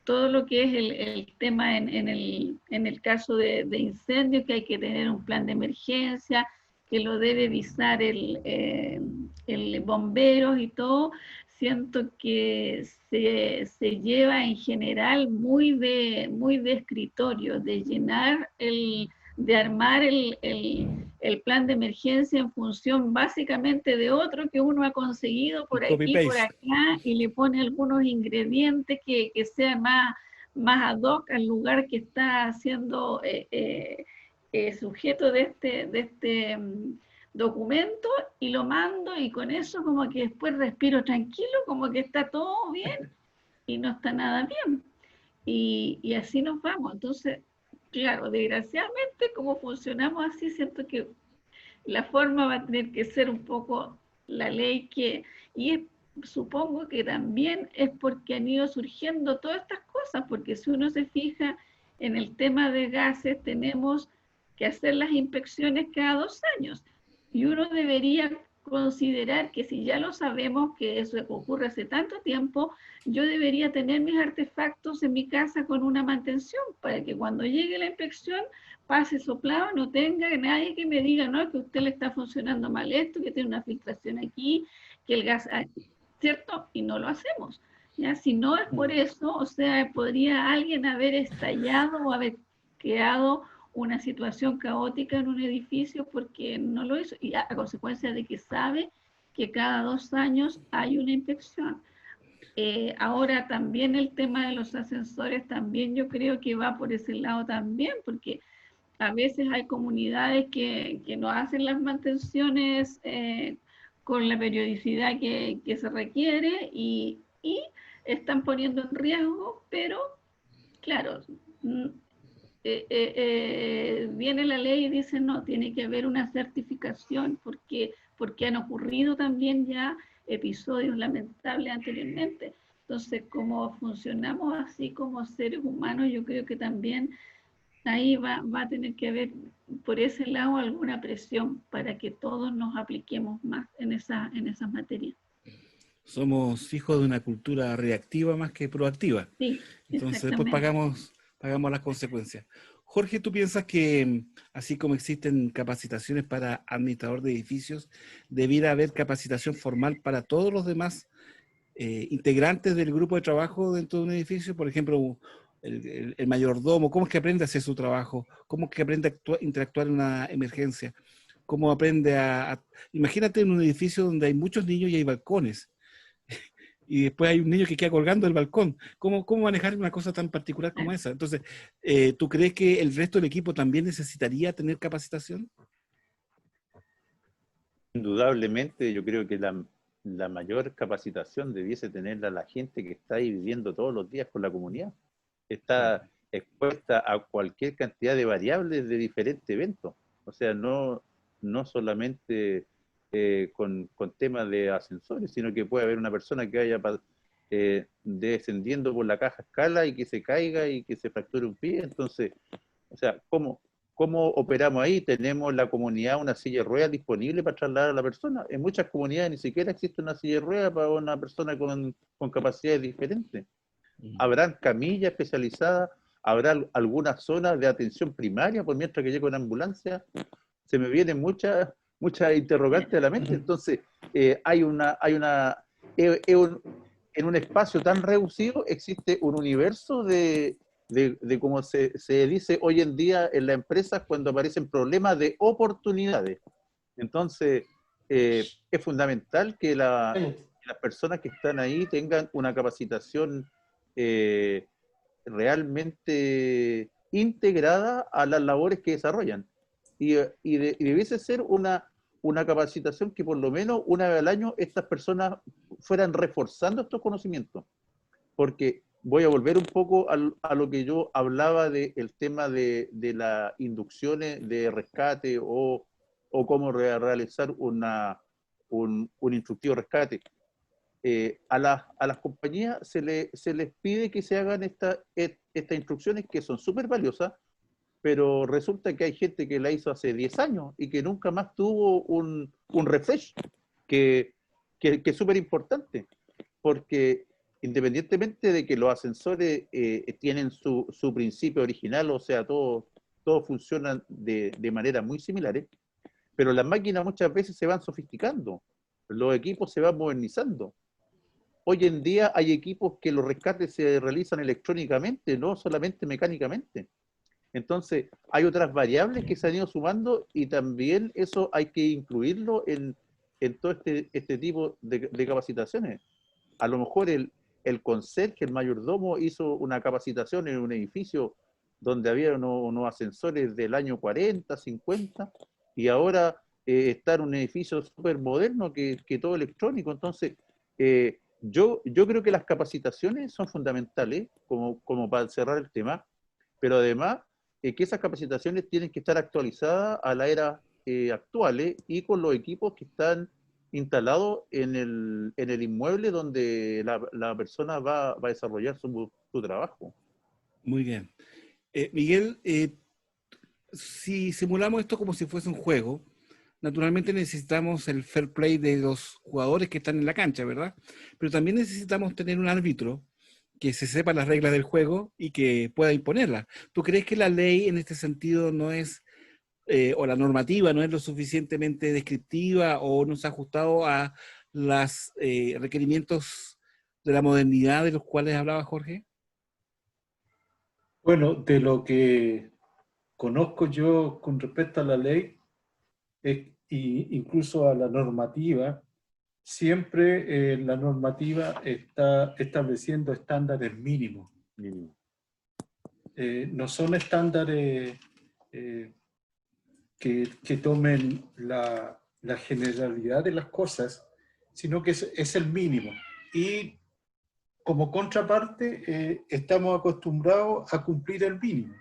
Todo lo que es el tema en el caso de incendio, que hay que tener un plan de emergencia, que lo debe visar el bomberos y todo, siento que se lleva en general muy de escritorio, de llenar de armar el plan de emergencia en función básicamente de otro que uno ha conseguido por aquí, por Copy-paste. acá, y le pone algunos ingredientes que sean más ad hoc al lugar que está siendo sujeto de este documento, y lo mando, y con eso como que después respiro tranquilo, como que está todo bien y no está nada bien. Y así nos vamos. Entonces, claro, desgraciadamente como funcionamos así, siento que la forma va a tener que ser un poco la ley supongo que también es porque han ido surgiendo todas estas cosas, porque si uno se fija en el tema de gases, tenemos que hacer las inspecciones cada 2 años, y uno debería considerar que si ya lo sabemos que eso ocurre hace tanto tiempo, yo debería tener mis artefactos en mi casa con una mantención, para que cuando llegue la inspección pase soplado, no tenga nadie que me diga, no, que usted le está funcionando mal esto, que tiene una filtración aquí, que el gas, ¿cierto? Y no lo hacemos. ¿Ya? Si no es por eso, o sea, podría alguien haber estallado o haber creado una situación caótica en un edificio porque no lo hizo, y a consecuencia de que sabe que cada 2 años hay una inspección. Ahora también el tema de los ascensores, también yo creo que va por ese lado también, porque a veces hay comunidades que no hacen las mantenciones con la periodicidad que se requiere, y están poniendo en riesgo, pero claro, viene la ley y dice no, tiene que haber una certificación porque han ocurrido también ya episodios lamentables anteriormente. Entonces, como funcionamos así como seres humanos, yo creo que también ahí va a tener que haber por ese lado alguna presión para que todos nos apliquemos más en esas materias. Somos hijos de una cultura reactiva más que proactiva. Sí, Entonces después exactamente. pagamos las consecuencias. Jorge, ¿tú piensas que así como existen capacitaciones para administrador de edificios, debiera haber capacitación formal para todos los demás integrantes del grupo de trabajo dentro de un edificio? Por ejemplo, el mayordomo, ¿cómo es que aprende a hacer su trabajo? ¿Cómo es que aprende a interactuar en una emergencia? ¿Cómo aprende Imagínate en un edificio donde hay muchos niños y hay balcones, y después hay un niño que queda colgando del balcón. ¿Cómo manejar una cosa tan particular como esa? Entonces, ¿tú crees que el resto del equipo también necesitaría tener capacitación? Indudablemente, yo creo que la mayor capacitación debiese tenerla la gente que está ahí viviendo todos los días con la comunidad. Está expuesta a cualquier cantidad de variables de diferentes eventos. O sea, no solamente con temas de ascensores, sino que puede haber una persona que vaya descendiendo por la caja escala y que se caiga y que se fracture un pie. Entonces, o sea, ¿cómo operamos ahí? Tenemos la comunidad una silla de ruedas disponible para trasladar a la persona. En muchas comunidades ni siquiera existe una silla de ruedas para una persona con capacidades diferentes. Habrán camillas especializadas, habrá algunas zonas de atención primaria, por mientras que llega una ambulancia. Se me vienen muchas interrogantes a la mente. Entonces, en un espacio tan reducido existe un universo de como se dice hoy en día en las empresas cuando aparecen problemas de oportunidades. Entonces, es fundamental que las personas que están ahí tengan una capacitación realmente integrada a las labores que desarrollan. Y debiese ser una capacitación que por lo menos una vez al año estas personas fueran reforzando estos conocimientos. Porque voy a volver un poco a lo que yo hablaba del tema de las inducciones de rescate o cómo realizar un instructivo rescate. A las compañías se les pide que se hagan estas instrucciones que son súper valiosas, pero resulta que hay gente que la hizo hace 10 años y que nunca más tuvo un refresh, que es súper importante, porque independientemente de que los ascensores tienen su principio original, o sea, todos funcionan de manera muy similares, pero las máquinas muchas veces se van sofisticando, los equipos se van modernizando. Hoy en día hay equipos que los rescates se realizan electrónicamente, no solamente mecánicamente. Entonces, hay otras variables que se han ido sumando y también eso hay que incluirlo en todo este tipo de capacitaciones. A lo mejor el conserje, el mayordomo, hizo una capacitación en un edificio donde había unos ascensores del año 40, 50, y ahora está en un edificio súper moderno que todo electrónico. Entonces, yo creo que las capacitaciones son fundamentales, como para cerrar el tema, pero además que esas capacitaciones tienen que estar actualizadas a la era actual y con los equipos que están instalados en el inmueble donde la persona va a desarrollar su trabajo. Muy bien. Miguel, si simulamos esto como si fuese un juego, naturalmente necesitamos el fair play de los jugadores que están en la cancha, ¿verdad? Pero también necesitamos tener un árbitro que se sepa las reglas del juego y que pueda imponerlas. ¿Tú crees que la ley en este sentido no es, o la normativa no es lo suficientemente descriptiva o no se ha ajustado a los requerimientos de la modernidad de los cuales hablaba Jorge? Bueno, de lo que conozco yo con respecto a la ley y incluso a la normativa, siempre la normativa está estableciendo estándares mínimos. No son estándares que tomen la generalidad de las cosas, sino que es el mínimo. Y como contraparte, estamos acostumbrados a cumplir el mínimo.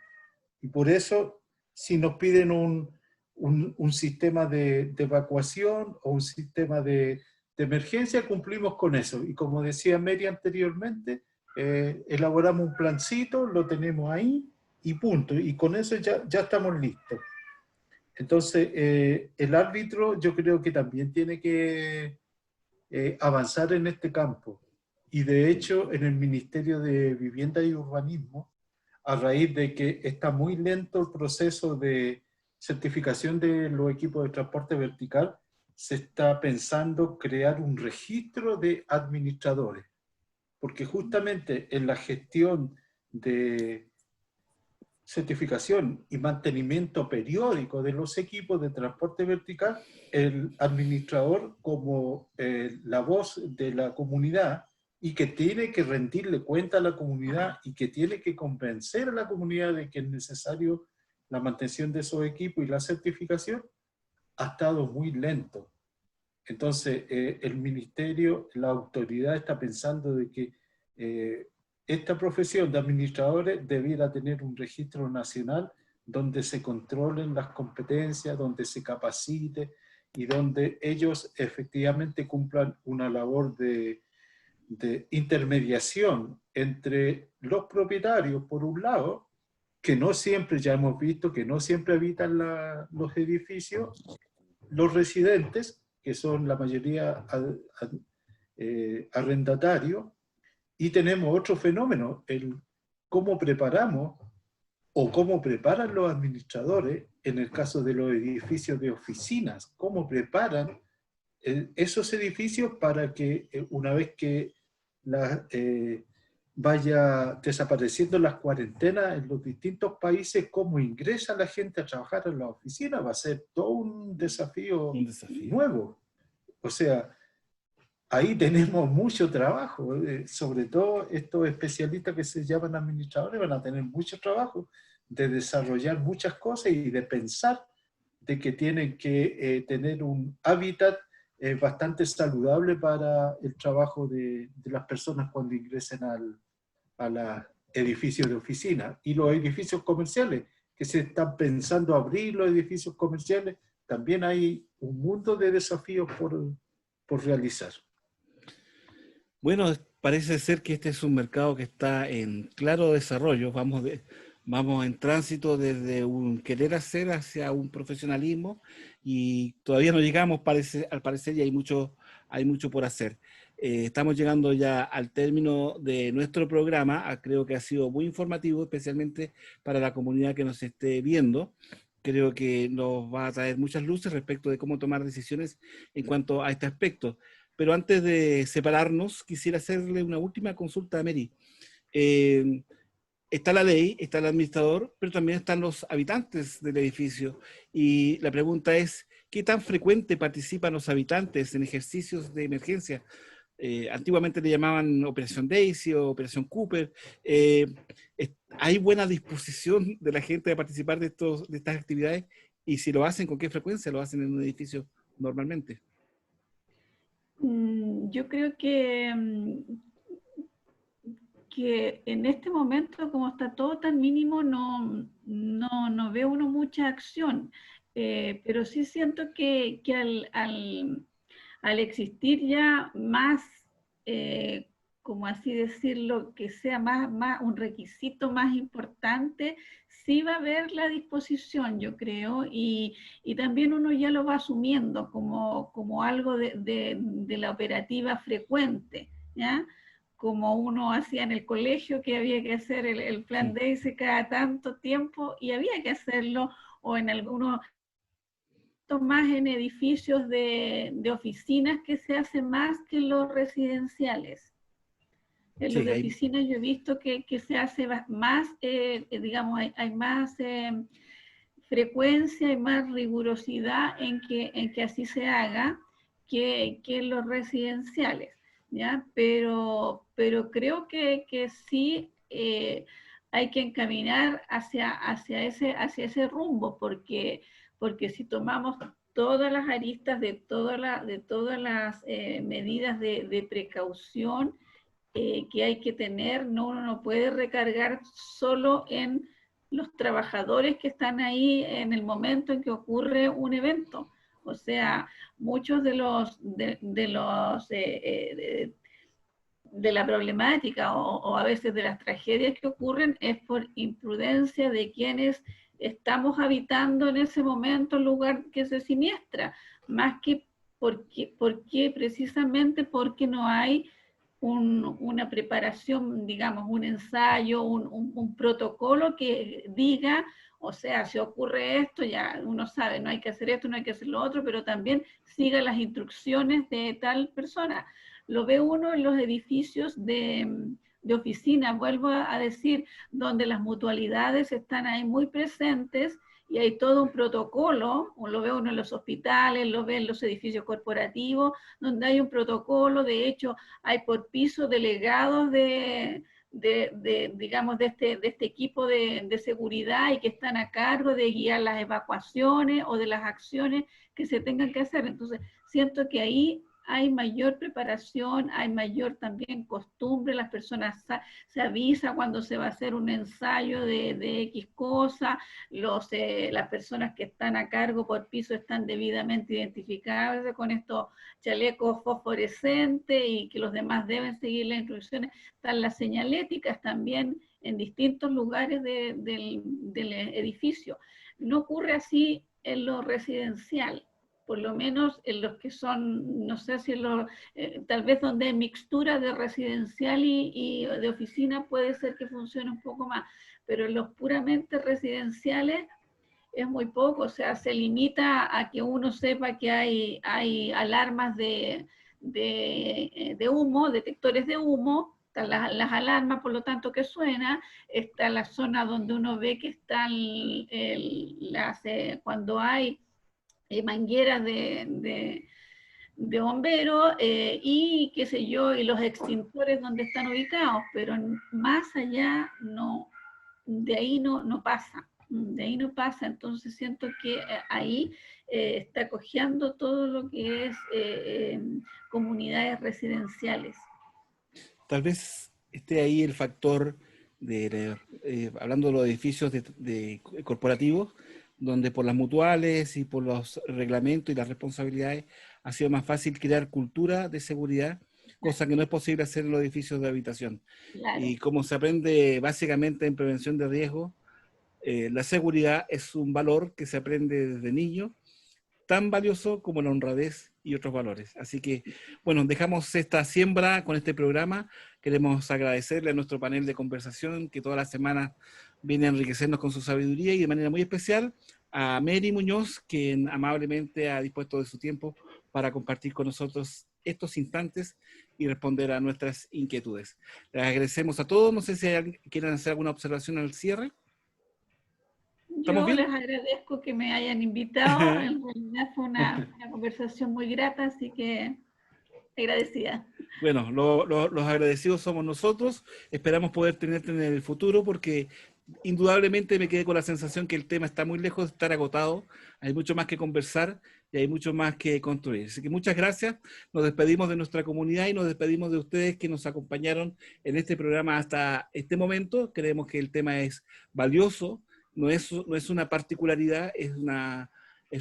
Y por eso, si nos piden un sistema de evacuación o un sistema de emergencia, cumplimos con eso. Y como decía Mary anteriormente, elaboramos un plancito, lo tenemos ahí y punto. Y con eso ya estamos listos. Entonces, el árbitro yo creo que también tiene que avanzar en este campo. Y de hecho, en el Ministerio de Vivienda y Urbanismo, a raíz de que está muy lento el proceso de certificación de los equipos de transporte vertical, se está pensando crear un registro de administradores. Porque justamente en la gestión de certificación y mantenimiento periódico de los equipos de transporte vertical, el administrador como la voz de la comunidad y que tiene que rendirle cuenta a la comunidad y que tiene que convencer a la comunidad de que es necesario la mantención de esos equipos y la certificación, ha estado muy lento. Entonces, el ministerio, la autoridad está pensando de que esta profesión de administradores debiera tener un registro nacional donde se controlen las competencias, donde se capacite y donde ellos efectivamente cumplan una labor de intermediación entre los propietarios, por un lado, que no siempre, ya hemos visto, que no siempre habitan los edificios, los residentes, que son la mayoría arrendatarios, y tenemos otro fenómeno, el cómo preparamos o cómo preparan los administradores, en el caso de los edificios de oficinas, cómo preparan esos edificios para que una vez que vaya desapareciendo las cuarentenas en los distintos países, cómo ingresa la gente a trabajar en la oficina, va a ser todo un desafío nuevo. O sea, ahí tenemos mucho trabajo, sobre todo estos especialistas que se llaman administradores van a tener mucho trabajo de desarrollar muchas cosas y de pensar de que tienen que tener un hábitat bastante saludable para el trabajo de las personas cuando ingresen a los edificios de oficina. Y los edificios comerciales, que se están pensando abrir los edificios comerciales, también hay un mundo de desafíos por realizar. Bueno, parece ser que este es un mercado que está en claro desarrollo. Vamos en tránsito desde un querer hacer hacia un profesionalismo y todavía no llegamos, al parecer, y hay mucho por hacer. Estamos llegando ya al término de nuestro programa. Creo que ha sido muy informativo, especialmente para la comunidad que nos esté viendo. Creo que nos va a traer muchas luces respecto de cómo tomar decisiones en cuanto a este aspecto. Pero antes de separarnos, quisiera hacerle una última consulta a Mary. está la ley, está el administrador, pero también están los habitantes del edificio. Y la pregunta es, ¿qué tan frecuente participan los habitantes en ejercicios de emergencia? Antiguamente le llamaban Operación Daisy o Operación Cooper. ¿Hay buena disposición de la gente a participar de estas actividades? Y si lo hacen, ¿con qué frecuencia lo hacen en un edificio normalmente? Yo creo que en este momento, como está todo tan mínimo, no ve uno mucha acción. Pero sí siento que al existir ya más, como así decirlo, que sea más un requisito más importante, sí va a haber la disposición, yo creo, y también uno ya lo va asumiendo como algo de la operativa frecuente, ¿ya? Como uno hacía en el colegio, que había que hacer el plan DAISY cada tanto tiempo, y había que hacerlo, o en algunos más en edificios de oficinas, que se hace más que en los residenciales. En los Sí, de oficinas yo he visto que se hace más, digamos, hay más frecuencia y más rigurosidad en que así se haga que en los residenciales, ¿ya? Pero creo que sí hay que encaminar hacia ese rumbo, porque si tomamos todas las aristas de todas las medidas de precaución que hay que tener, uno no puede recargar solo en los trabajadores que están ahí en el momento en que ocurre un evento. O sea, muchos de la problemática o a veces de las tragedias que ocurren es por imprudencia de quienes estamos habitando en ese momento el lugar que se siniestra, más que porque precisamente porque no hay una preparación, digamos, un ensayo, un protocolo que diga, o sea, si ocurre esto, ya uno sabe, no hay que hacer esto, no hay que hacer lo otro, pero también siga las instrucciones de tal persona. Lo ve uno en los edificios de oficina, vuelvo a decir, donde las mutualidades están ahí muy presentes y hay todo un protocolo, lo ve uno en los hospitales, lo ve en los edificios corporativos, donde hay un protocolo. De hecho, hay por piso delegados digamos, de este equipo de seguridad y que están a cargo de guiar las evacuaciones o de las acciones que se tengan que hacer. Entonces, siento que ahí hay mayor preparación, hay mayor también costumbre, las personas se avisa cuando se va a hacer un ensayo de X cosa, las personas que están a cargo por piso están debidamente identificadas con estos chalecos fosforescentes y que los demás deben seguir las instrucciones. Están las señaléticas también en distintos lugares del edificio. No ocurre así en lo residencial, por lo menos en los que son, no sé si tal vez donde hay mixtura de residencial y de oficina puede ser que funcione un poco más, pero en los puramente residenciales es muy poco. O sea, se limita a que uno sepa que hay alarmas de humo, detectores de humo, están las alarmas, por lo tanto, que suena, está la zona donde uno ve que están cuando hay mangueras de bomberos y qué sé yo, y los extintores donde están ubicados, pero más allá no, de ahí no pasa. De ahí no pasa. Entonces siento que ahí está cojeando todo lo que es comunidades residenciales. Tal vez esté ahí el factor hablando de los edificios corporativos, donde por las mutuales y por los reglamentos y las responsabilidades ha sido más fácil crear cultura de seguridad, cosa que no es posible hacer en los edificios de habitación. Claro. Y como se aprende básicamente en prevención de riesgo, la seguridad es un valor que se aprende desde niño, tan valioso como la honradez y otros valores. Así que, bueno, dejamos esta siembra con este programa. Queremos agradecerle a nuestro panel de conversación que toda la semana viene a enriquecernos con su sabiduría, y de manera muy especial a Mary Muñoz, quien amablemente ha dispuesto de su tiempo para compartir con nosotros estos instantes y responder a nuestras inquietudes. Les agradecemos a todos. No sé si quieren hacer alguna observación al cierre. Yo les agradezco que me hayan invitado. En realidad fue una conversación muy grata, así que agradecida. Bueno, los agradecidos somos nosotros. Esperamos poder tenerte en el futuro porque indudablemente me quedé con la sensación que el tema está muy lejos de estar agotado. Hay mucho más que conversar y hay mucho más que construir. Así que muchas gracias. Nos despedimos de nuestra comunidad y nos despedimos de ustedes que nos acompañaron en este programa hasta este momento. Creemos que el tema es valioso. No es una particularidad, es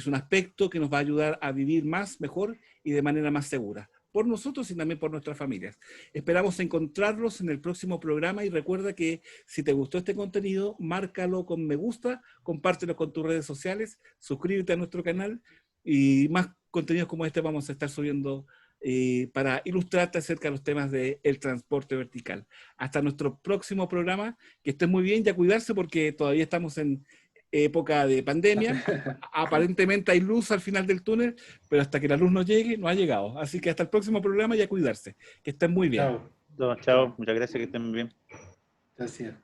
un aspecto que nos va a ayudar a vivir más, mejor y de manera más segura, por nosotros y también por nuestras familias. Esperamos encontrarlos en el próximo programa y recuerda que si te gustó este contenido, márcalo con me gusta, compártelo con tus redes sociales, suscríbete a nuestro canal y más contenidos como este vamos a estar subiendo para ilustrarte acerca de los temas del transporte vertical. Hasta nuestro próximo programa, que estén muy bien y a cuidarse porque todavía estamos en época de pandemia. Aparentemente hay luz al final del túnel, pero hasta que la luz no llegue, no ha llegado. Así que hasta el próximo programa y a cuidarse. Que estén muy bien. Chao. Chao, muchas gracias, que estén muy bien. Gracias.